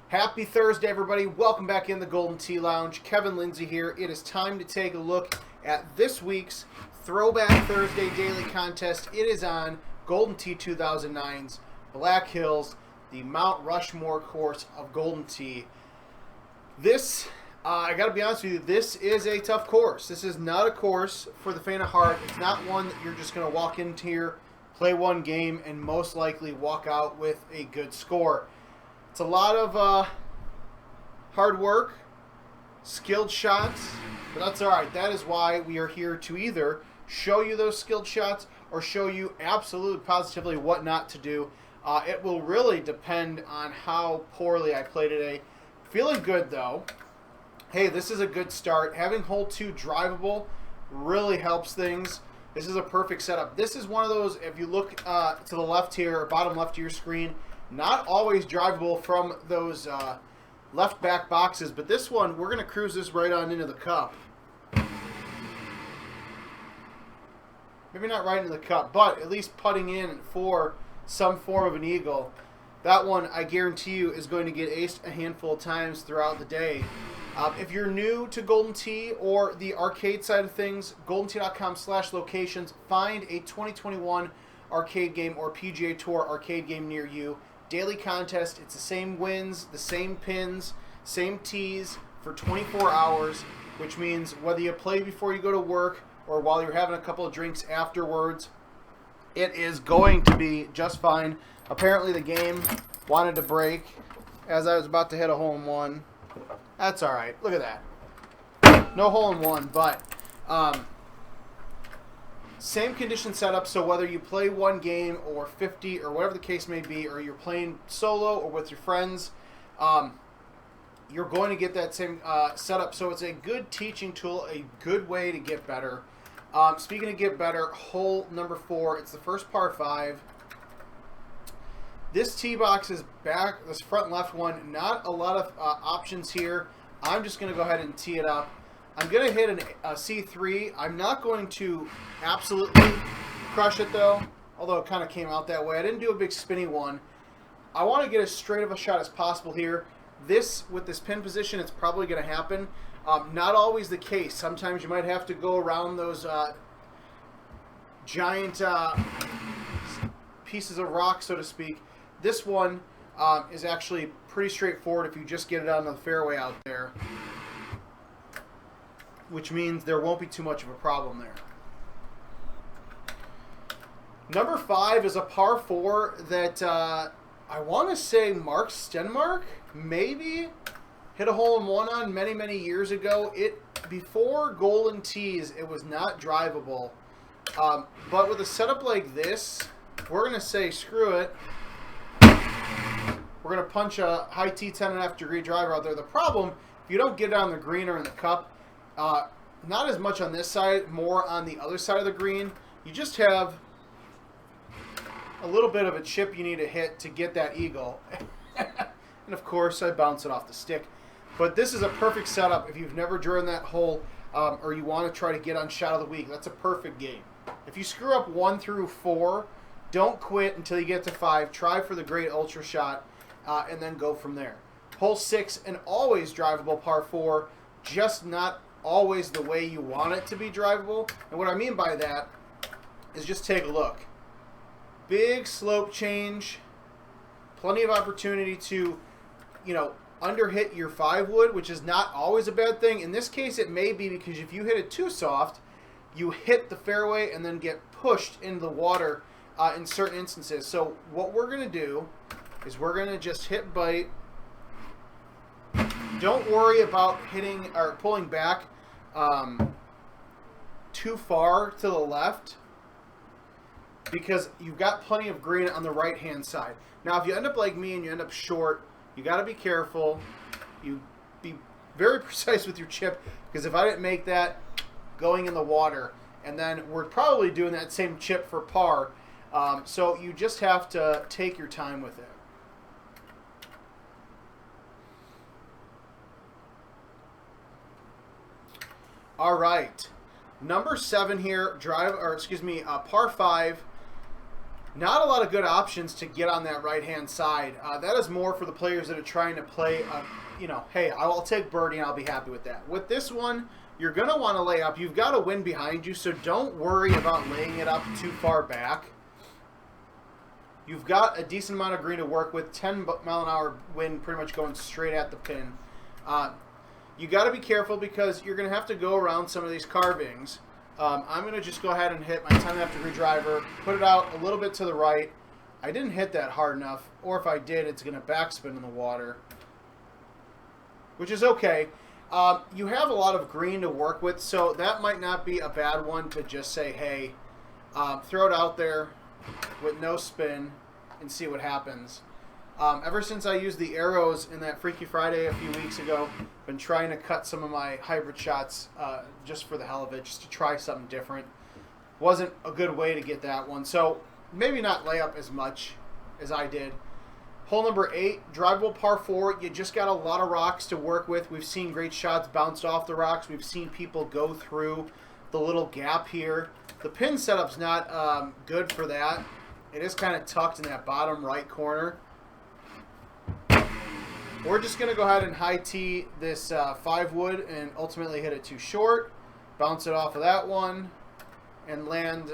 Happy Thursday, everybody. Welcome back in the Golden Tee Lounge. Kevin Lindsay here. It is time to take a look at this week's Throwback Thursday Daily Contest. It is on Golden Tee 2009's Black Hills, the Mount Rushmore course of Golden Tee. This, I got to be honest with you, this is a tough course. This is not a course for the faint of heart. It's not one that you're just going to walk into here, play one game, and most likely walk out with a good score. It's a lot of hard work, skilled shots, but that's all right. That is why we are here to either show you those skilled shots or show you absolutely positively what not to do. It will really depend on how poorly I play today. Feeling good, though. Hey, this is a good start. Having hole 2 drivable really helps things. This is a perfect setup. This is one of those, if you look to the left here, or bottom left of your screen, not always drivable from those left back boxes, but this one, we're going to cruise this right on into the cup. Maybe not right into the cup, but at least putting in for some form of an eagle. That one, I guarantee you, is going to get aced a handful of times throughout the day. If you're new to Golden Tee or the arcade side of things, goldentee.com/locations, find a 2021 arcade game or PGA Tour arcade game near you. Daily contest, it's the same wins, the same pins, same tees for 24 hours, which means whether you play before you go to work or while you're having a couple of drinks afterwards, it is going to be just fine. Apparently the game wanted to break as I was about to hit a hole-in-one. That's all right. Look at that. No hole-in-one, but same condition setup, so whether you play one game or 50 or whatever the case may be, or you're playing solo or with your friends, you're going to get that same setup. So it's a good teaching tool, a good way to get better. Speaking of get better, hole number 4, it's the first par 5. This tee box is back, this front left one, not a lot of options here. I'm just going to go ahead and tee it up. I'm going to hit a C3. I'm not going to absolutely crush it, though, although it kind of came out that way. I didn't do a big spinny one. I want to get as straight of a shot as possible here. With this pin position, it's probably going to happen. Not always the case. Sometimes you might have to go around those giant pieces of rock, so to speak. This one is actually pretty straightforward if you just get it on the fairway out there, which means there won't be too much of a problem there. Number 5 is a par 4 that I want to say Mark Stenmark maybe hit a hole-in-one on many, many years ago. Before Golden Tees, it was not drivable. But with a setup like this, we're going to say screw it. We're going to punch a high T 10.5 degree driver out there. The problem, if you don't get it on the green or in the cup, not as much on this side, more on the other side of the green. You just have a little bit of a chip you need to hit to get that eagle. And of course, I bounce it off the stick. But this is a perfect setup if you've never driven that hole or you want to try to get on shot of the week. That's a perfect game. If you screw up 1 through 4, don't quit until you get to 5. Try for the great ultra shot and then go from there. Hole 6, an always drivable par 4, just not always the way you want it to be drivable. And what I mean by that is just take a look. Big slope change, plenty of opportunity to, underhit your 5-wood, which is not always a bad thing. In this case, it may be because if you hit it too soft, you hit the fairway and then get pushed into the water in certain instances. So what we're going to do is we're going to just hit bite. Don't worry about hitting or pulling back too far to the left because you've got plenty of green on the right-hand side. Now, if you end up like me and you end up short, you got to be careful. You be very precise with your chip because if I didn't make that, going in the water, and then we're probably doing that same chip for par. So you just have to take your time with it. All right, number 7 here, par 5. Not a lot of good options to get on that right-hand side. That is more for the players that are trying to play, hey, I'll take birdie and I'll be happy with that. With this one, you're going to want to lay up. You've got a wind behind you, so don't worry about laying it up too far back. You've got a decent amount of green to work with, 10-mile-an-hour wind pretty much going straight at the pin. You got to be careful because you're going to have to go around some of these carvings. I'm going to just go ahead and hit my time-after-degree driver, put it out a little bit to the right. I didn't hit that hard enough, or if I did, it's going to backspin in the water, which is okay. You have a lot of green to work with, so that might not be a bad one to just say, hey, throw it out there with no spin and see what happens. Ever since I used the arrows in that Freaky Friday a few weeks ago, I've been trying to cut some of my hybrid shots just for the hell of it, just to try something different. Wasn't a good way to get that one, so maybe not lay up as much as I did. Hole number 8, drivable par 4. You just got a lot of rocks to work with. We've seen great shots bounced off the rocks. We've seen people go through the little gap here. The pin setup's not good for that. It is kind of tucked in that bottom right corner. We're just going to go ahead and high tee this 5-wood and ultimately hit it too short. Bounce it off of that one and land,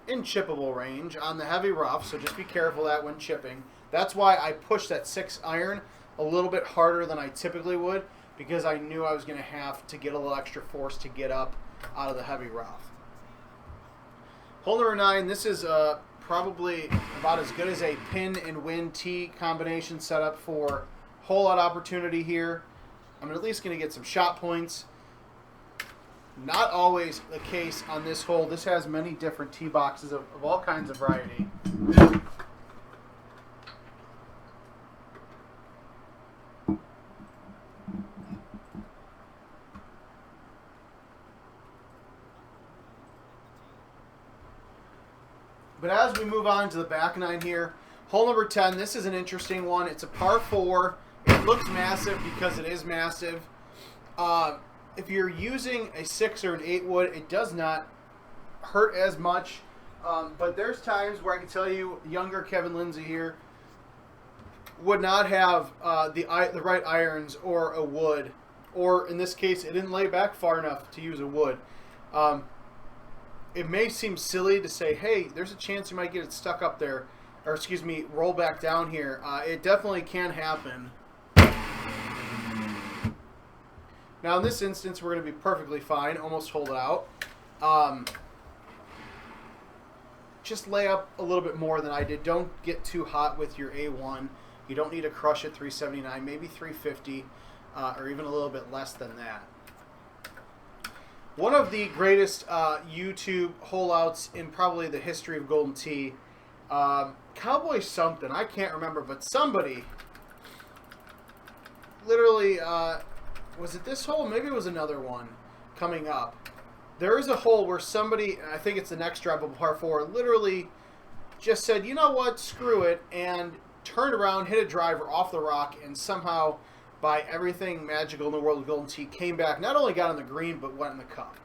in chippable range on the heavy rough, so just be careful of that when chipping. That's why I pushed that 6-iron a little bit harder than I typically would, because I knew I was going to have to get a little extra force to get up out of the heavy rough. Hole number 9, this is probably about as good as a pin and wind tee combination setup for hole out opportunity here. I'm at least going to get some shot points. Not always the case on this hole. This has many different tee boxes of all kinds of variety. But as we move on to the back 9 here, hole number 10, this is an interesting one. It's a par 4. It looks massive because it is massive. If you're using a 6 or an 8 wood, it does not hurt as much. But there's times where I can tell you, younger Kevin Lindsay here would not have the right irons or a wood. Or in this case, it didn't lay back far enough to use a wood. It may seem silly to say, hey, there's a chance you might get it stuck up there, or excuse me, roll back down here. It definitely can happen. Now in this instance, we're going to be perfectly fine, almost hold it out. Just lay up a little bit more than I did. Don't get too hot with your A1. You don't need to crush at 379, maybe 350, or even a little bit less than that. One of the greatest YouTube holeouts in probably the history of Golden Tee, Cowboy something, I can't remember, but somebody literally, was it this hole? Maybe it was another one coming up. There is a hole where somebody, I think it's the next drivable par 4, literally just said, you know what, screw it, and turned around, hit a driver off the rock, and somehow, by everything magical in the world of Golden Tee, came back, not only got on the green, but went in the cup.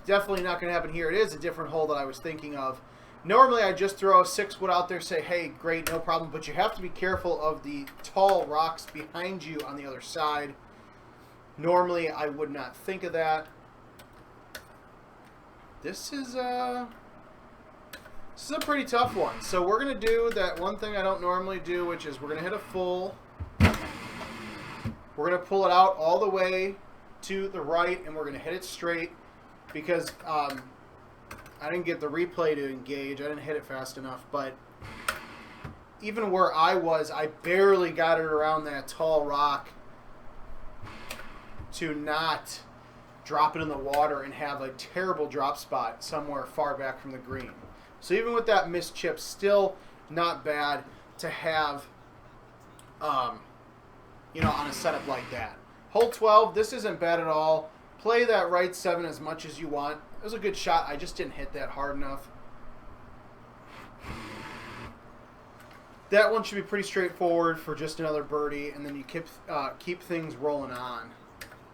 Definitely not going to happen here. It is a different hole that I was thinking of. Normally, I just throw a 6-wood out there, say, hey, great, no problem, but you have to be careful of the tall rocks behind you on the other side. Normally, I would not think of that. This is a pretty tough one. So we're going to do that one thing I don't normally do, which is we're going to hit a full. We're going to pull it out all the way to the right, and we're going to hit it straight because I didn't get the replay to engage. I didn't hit it fast enough, but even where I was, I barely got it around that tall rock to not drop it in the water and have a terrible drop spot somewhere far back from the green. So even with that missed chip, still not bad to have, on a setup like that. Hole 12, this isn't bad at all. Play that right 7 as much as you want. It was a good shot. I just didn't hit that hard enough. That one should be pretty straightforward for just another birdie, and then you keep things rolling on.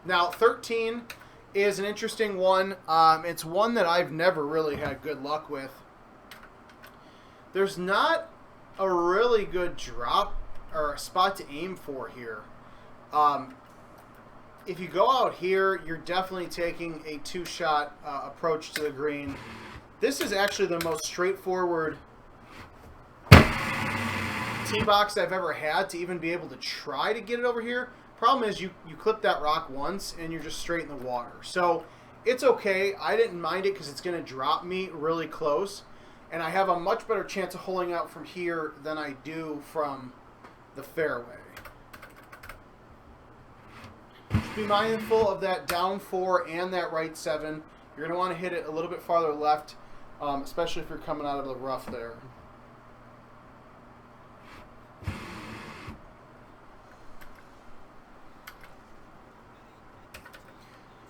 Now, 13 is an interesting one. It's one that I've never really had good luck with. There's not a really good drop or a spot to aim for here. If you go out here, you're definitely taking a two-shot approach to the green. This is actually the most straightforward tee box I've ever had to even be able to try to get it over here. Problem is you clip that rock once and you're just straight in the water. So it's okay. I didn't mind it because it's going to drop me really close. And I have a much better chance of holding out from here than I do from the fairway. Just be mindful of that down 4 and that right 7. You're going to want to hit it a little bit farther left, especially if you're coming out of the rough there.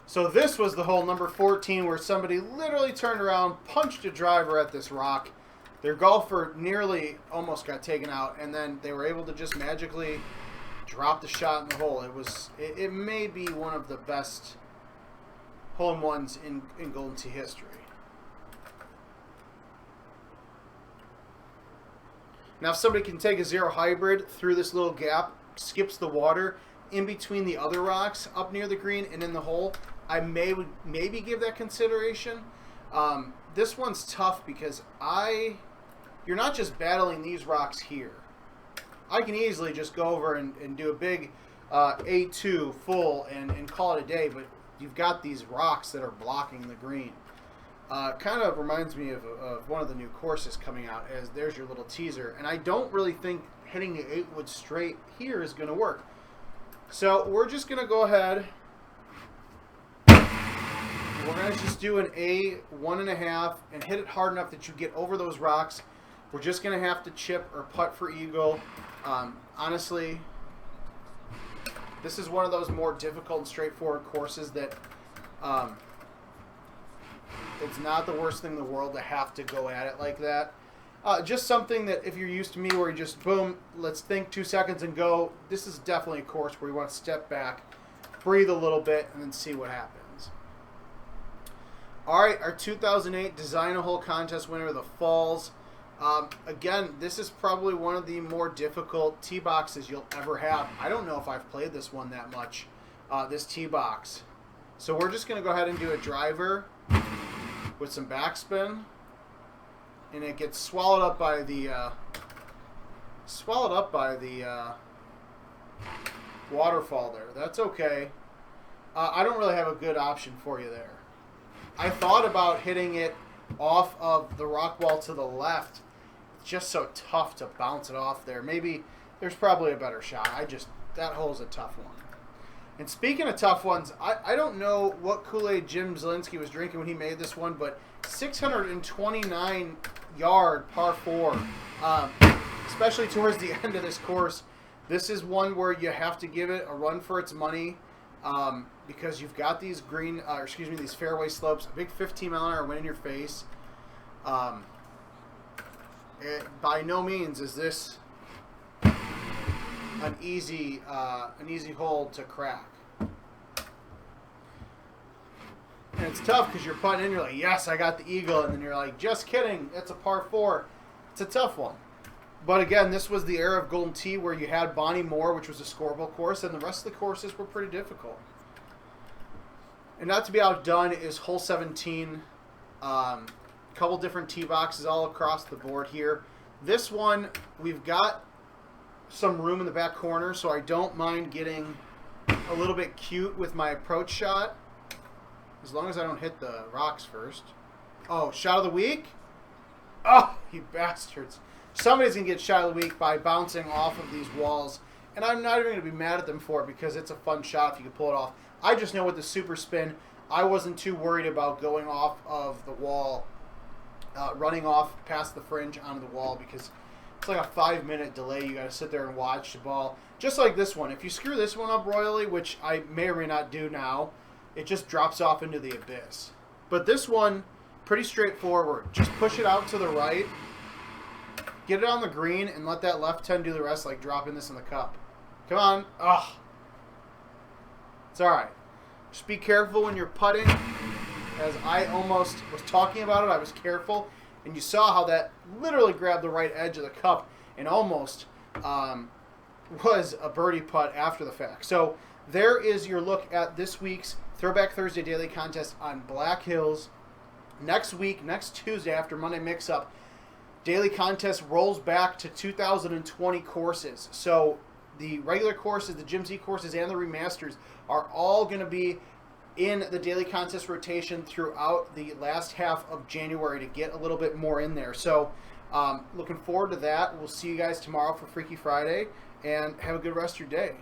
So this was the hole number 14 where somebody literally turned around, punched a driver at this rock. Their golfer nearly almost got taken out, and then they were able to just magically drop the shot in the hole. It may be one of the best hole-in-ones in Golden Tee history. Now if somebody can take a zero hybrid through this little gap, skips the water in between the other rocks up near the green and in the hole, I would maybe give that consideration. This one's tough because you're not just battling these rocks here. I can easily just go over and do a big A2 full and call it a day, but you've got these rocks that are blocking the green. Kind of reminds me of one of the new courses coming out, as there's your little teaser. And I don't really think hitting the 8-wood straight here is going to work. So we're just going to go ahead. We're going to just do an A1.5 and hit it hard enough that you get over those rocks. We're just going to have to chip or putt for eagle. Honestly, this is one of those more difficult and straightforward courses that it's not the worst thing in the world to have to go at it like that. Just something that if you're used to me where you just, boom, let's think 2 seconds and go, this is definitely a course where you want to step back, breathe a little bit, and then see what happens. All right, our 2008 Design a Hole Contest winner, the Falls. Again, this is probably one of the more difficult tee boxes you'll ever have. I don't know if I've played this one that much, this tee box. So we're just going to go ahead and do a driver with some backspin, and it gets swallowed up by the waterfall there. That's okay. I don't really have a good option for you there. I thought about hitting it off of the rock wall to the left. It's just so tough to bounce it off there. Maybe there's probably a better shot. That hole's a tough one. And speaking of tough ones, I don't know what Kool-Aid Jim Zielinski was drinking when he made this one, but 629 yard par 4, especially towards the end of this course. This is one where you have to give it a run for its money. Because you've got these these fairway slopes, a big 15-mile-an-hour wind in your face. By no means is this an easy hole to crack. And it's tough because you're putting in, you're like, yes, I got the eagle, and then you're like, just kidding, it's a par 4. It's a tough one. But again, this was the era of Golden Tee where you had Bonnie Moore, which was a scoreable course, and the rest of the courses were pretty difficult. And not to be outdone is hole 17. Couple different tee boxes all across the board here. This one, we've got some room in the back corner, so I don't mind getting a little bit cute with my approach shot, as long as I don't hit the rocks first. Oh, shot of the week? Oh, you bastards. Somebody's going to get shot of the week by bouncing off of these walls. And I'm not even going to be mad at them for it because it's a fun shot if you can pull it off. I just know with the super spin, I wasn't too worried about going off of the wall, running off past the fringe onto the wall, because it's like a 5-minute delay. You got to sit there and watch the ball. Just like this one. If you screw this one up royally, which I may or may not do now, it just drops off into the abyss. But this one, pretty straightforward. Just push it out to the right, get it on the green, and let that left 10 do the rest, like dropping this in the cup. Come on. Ugh. It's all right. Just be careful when you're putting. As I almost was talking about it, I was careful. And you saw how that literally grabbed the right edge of the cup and almost was a birdie putt after the fact. So there is your look at this week's Throwback Thursday Daily Contest on Black Hills. Next week, next Tuesday after Monday Mix-Up, Daily Contest rolls back to 2020 courses. So the regular courses, the Jim Z courses, and the remasters are all going to be in the Daily Contest rotation throughout the last half of January to get a little bit more in there. So looking forward to that. We'll see you guys tomorrow for Freaky Friday, and have a good rest of your day.